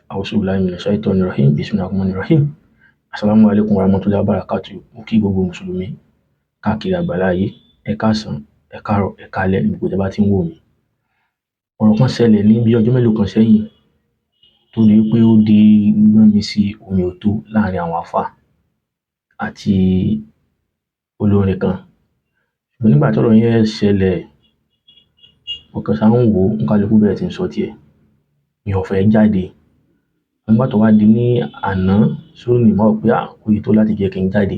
Auzubillahi minash-shaytanir-rahim. Bismillahir-rahmanir-rahim. Assalamu alaikum warahmatullahi wabarakatuh. Mo kí gbogbo Mùsùlùmí káàkiri àgbáláyé. Ẹ káàsán, ẹ káàárọ̀, ẹ káalẹ́ níbi gbogbo tẹ́ bá ti ń wò mí. Ọ̀rọ̀ kan ṣẹlẹ̀ ní bí ọjọ́ mélòó kan sẹ́yìn tó di pé ó di gbọ́n mi sí omi ò tó láàrin àwọn àfáà àti olórin kan. Ṣùgbọ́n nígbà tí ọ̀rọ̀ yẹn ṣẹlẹ̀, mo kàn ṣáà ń wò ó, oníkálukú bẹ̀rẹ̀ sí ń sọ tiẹ̀. Mi ò fẹ́ jáde. Nígbà tó wá di ní àná sóní, mo rò pé ó yẹ tó láti jẹ́ kí n jáde.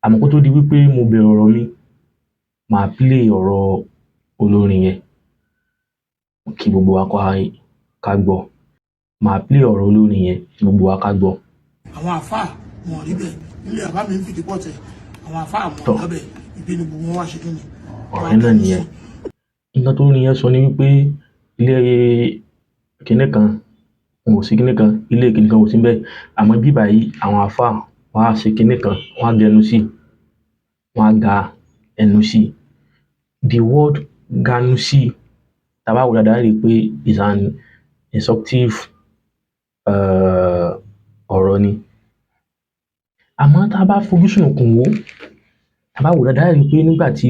Àmọ́ kó tó di wípé mo bẹ̀rẹ̀ ọ̀rọ̀ mi, màá play ọ̀rọ̀ olórin yẹn kí gbogbo wa ká gbọ́. Màá play ọ̀rọ̀ olórin yẹn kí gbogbo wa ká gbọ́. Àwọn àfáà wọn rí bẹ́ẹ̀ nílé àbá mi ń fìdí pọ̀ tẹ̀. Àwọn àfáà wọn lábẹ́ ìbí ni gbogbo wọn wá ṣe kí ni. Ọ̀rọ̀ yẹn náà nìyẹn. Nǹkan tó rí yẹn sọ ni wípé ilé kinní kan kò sí kinní kan, ilé kinní kan kò sí bẹ́ẹ̀. Àmọ́ bí báyìí àwọn àfáà wọ́n á ṣe kinní kan, wọ́n á gẹnu sí, wọ́n á ga ẹnu sí. The word ganu sí, tá bá wò dáadáa rí pé is an insultive ọ̀rọ̀ ni. Àmọ́ tá bá fojú sùnùkùn wò, tá bá wò dáadáa rí pé nígbà tí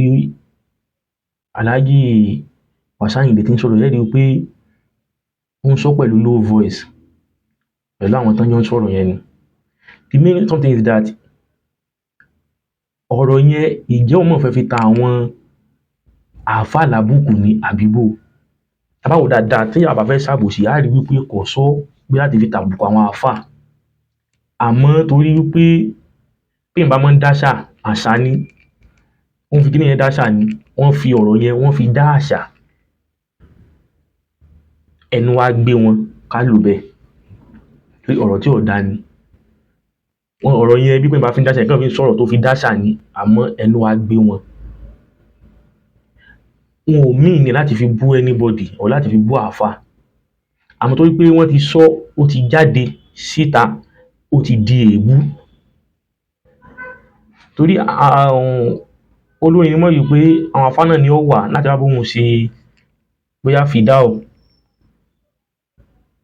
Alhaji Wasiu Ayinde tí ń sọ̀rọ̀ yẹn rí pé ó ń sọ pẹ̀lú low voice pẹ̀lú àwọn tán jọ ń sọ̀rọ̀ yẹn ni. The main something is that ọ̀rọ̀ yẹn ìjẹ́ òun mọ̀ fẹ́ fi ta àwọn àfáà lábùkù ní àbíbò. Tá bá wò dáadáa tí a bá fẹ́ ṣàbòsí, á rí wípé kò sọ pé láti fi tàbùkù àwọn àfáà. Àmọ́ torí wípé bí n bá máa ń dáṣà, àṣà ni. Wọ́n fi kíní yẹn dáṣà ni. Wọ́n fi ọ̀rọ̀ yẹn, wọ́n fi dá àṣà. Ẹnu wa gbé wọn ká lò bẹ́ẹ̀. Pé ọ̀rọ̀ tí ò dá ni. Ọ̀rọ̀ yẹn bí pé n bá fi ń dáṣà, nǹkan fi ń sọ̀rọ̀ tó fi dáṣà ni. Àmọ́ ẹnu wa gbé wọn. Wọn ò mean ni láti fi bú anybody or láti fi bú àfáà. Àmọ́ torí pé wọ́n ti sọ, ó ti jáde síta, ó ti di èébú. Torí olórin mọ̀ wípé àwọn àfáà náà ni ó wà láti wá bóun ṣe bóyá fìdáù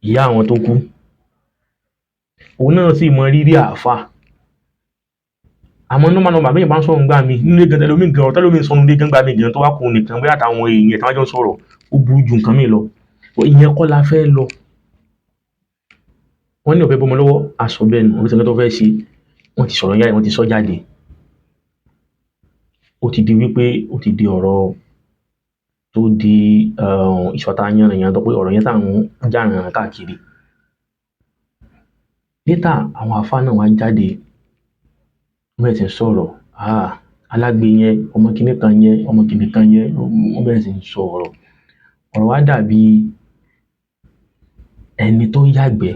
ìyá àwọn tó kú. Òun náà sì mọ rírì àfáà. Àmọ́ normal bí èèyàn bá ń sọ̀rọ̀ ńgbà míì, nílé gan tẹ́lómíì gan, ọ̀rọ̀ tẹ́lómíì ń sọ nínú ilé gan ńgbà míì gan tó wá kú òun nìkan bóyá àtàwọn èèyàn tí wọ́n jọ ń sọ̀rọ̀ ó burú ju nǹkan míì lọ. Ìyẹn kọ́ la fẹ́ lọ. Wọ́n ní ọ̀bẹ bọ́mọ lọ́wọ́, aṣọ bẹ́ẹ̀ nù, kò sí nǹkan tó fẹ́ ṣe. Wọ́n ti sọ̀rọ̀ yẹn, wọ́n ti sọ jáde. Ó ti di wípé ó ti di ọ̀rọ̀ tó di ìṣọ̀tá yánran-yànran tó pé ọ̀rọ̀ yẹn ṣáà ń jà rànràn káàkiri. Later àwọn àfáà náà wá jáde, wọ́n bẹ̀rẹ̀ sí ń sọ̀rọ̀. Alágbe yẹn, ọmọ kinní kan yẹn, ọmọ kinní kan yẹn, wọ́n bẹ̀rẹ̀ sí ń sọ ọ̀rọ̀. Ọ̀rọ̀ wá dàbí ẹni tó yàgbẹ́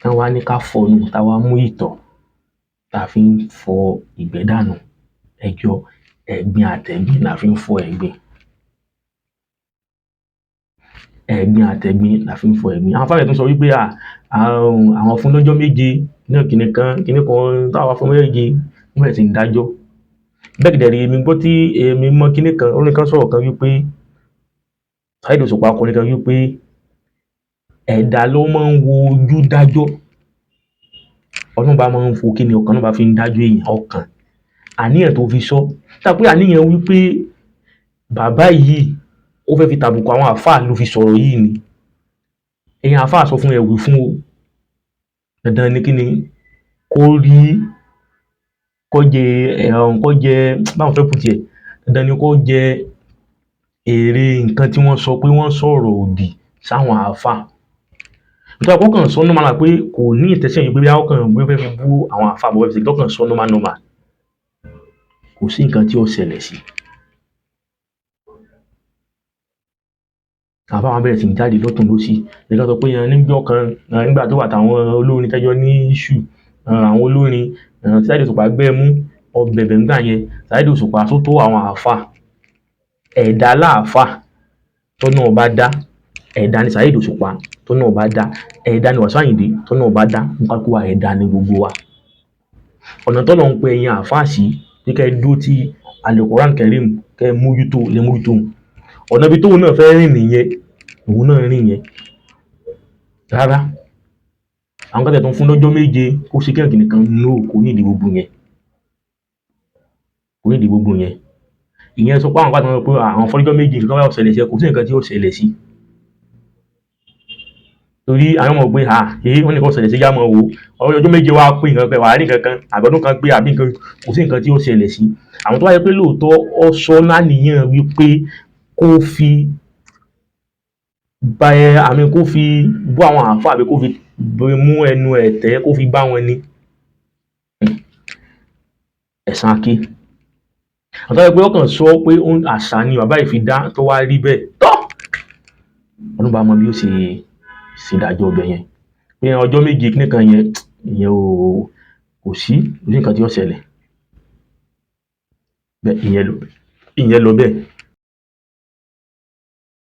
tán wá ní ká fọnu, tá wá mú ìtọ̀ tá fi ń fọ ìgbẹ́ dànù. Ẹ jọ̀ọ́, ẹ̀gbin àtẹ̀gbin la fi ń fọ ẹ̀gbin. Ẹ̀gbin àtẹ̀gbin la fi ń fọ ẹ̀gbin. Àwọn àfáà yẹn tún sọ wípé àwọn fún lọ́jọ́ méje náà kinní kan táwọn fún méje, wọ́n bẹ̀rẹ̀ sí ń dájọ́. Bẹ́ẹ̀ kẹ̀dẹ̀ rèé, èmi gbọ́ tí èmi mọ̀ kinní kan, olórin kan sọ̀rọ̀ kan wípé Saheed Òṣùpá kọrin kan wípé ẹ̀dá ló máa ń wo ojú dájọ́. Ọlọ́run bá máa ń fo kíni ọkàn náà bá fi ń dájọ́ èèyàn ọkàn. Àníyàn tó fi sọ. Tá pé àníyàn wípé bàbá yìí ó fẹ́ fi tàbùkù àwọn àfáà ló fi sọ̀rọ̀ yìí ni. Ẹ̀yin àfáà sọ fún ẹ wí fún o. Dandan ni kíni kó rí kó jẹ báwo fẹ́ put ẹ̀. Dandan ni kó jẹ èrè nǹkan tí wọ́n sọ pé wọ́n sọ̀rọ̀ òdì sáwọn àfáà. Nítorí àpò kan sọ normal pé kò ní intention yìí pé bí àwọn kan gbé fẹ́ fi bú àwọn àfáà bọ̀ wẹ́ẹ̀sì tó kàn sọ normal. Kò sí nǹkan tí ó ṣẹlẹ̀ sí. Àfáà wọn bẹ̀rẹ̀ sí ń jáde lọ́tùn lósì. Ẹ̀ka sọ pé níjọ́ kan nígbà tó wà táwọn olórin tẹ́jọ́ ní issue, àwọn olórin tí Saheed Òṣùpá gbẹ́ mú ọbẹ̀bẹ̀ ńgbà yẹn, Saheed Òṣùpá tó tó àwọn àfáà. Ẹ̀dá láàfáà tọ́nà ọba dá. Ẹ̀dá ni Saheed Òṣùpá tọ́nà ọba dá. Ẹ̀dá ni Wasiu Ayinde tọ́nà ọba dá. Nǹkan kó wa ẹ̀dá ni gbogbo wa. Ọ̀nà tọ́nà ń pe ẹ̀yin àfáà sí pé kẹ́ ẹ dúró tí Al-Quran Karim kẹ́ ẹ mójútó. Ọ̀nà ibi tóun náà fẹ́ rìn nìyẹn, òun náà rìn yẹn. rárá àwọn kan tẹ̀ tó ń fún lọ́jọ́ méje kó ṣe kí ẹ̀kìnì kan no kò ní ìdí gbogbo yẹn kò ní ìdí gbogbo yẹn ìyẹn sọ pé àwọn pàtàkì pé àwọn fọ́lọ́jọ́ méje nǹkan bá ṣẹlẹ̀ sí ẹ kò sí nǹkan tí ó ṣẹlẹ̀ sí torí àwọn ọmọ pé wọ́n ní kò ṣẹlẹ̀ sí jámọ̀ wo ọjọ́ méje wá pé nǹkan pẹ̀ wà á rí nǹkan kan àbọ̀dún kan pé àbí nǹkan kò sí nǹkan tí ó ṣẹlẹ̀ sí àwọn tó wáyé pé lóòótọ́ ọ sọ láníyàn wípé kó fi kó fi bú àwọn àáfàá àbí kó fi mú ẹnu ẹ̀tẹ́ kó fi bá wọn ní ẹ̀san aké àtọ́wọ́ pé ọkàn sọ pé àṣà ni bàbá yìí fi dá tó wá rí bẹ́ẹ̀ tọ́ ọdún bá mọ bí ó ṣe ṣèdájọ́ ọbẹ̀ yẹn pé ọjọ́ méje kíní kan yẹn ìyẹn kò sí nǹkan tí ó ṣẹlẹ̀ bẹ́ẹ̀ ìyẹn lọ bẹ́ẹ̀.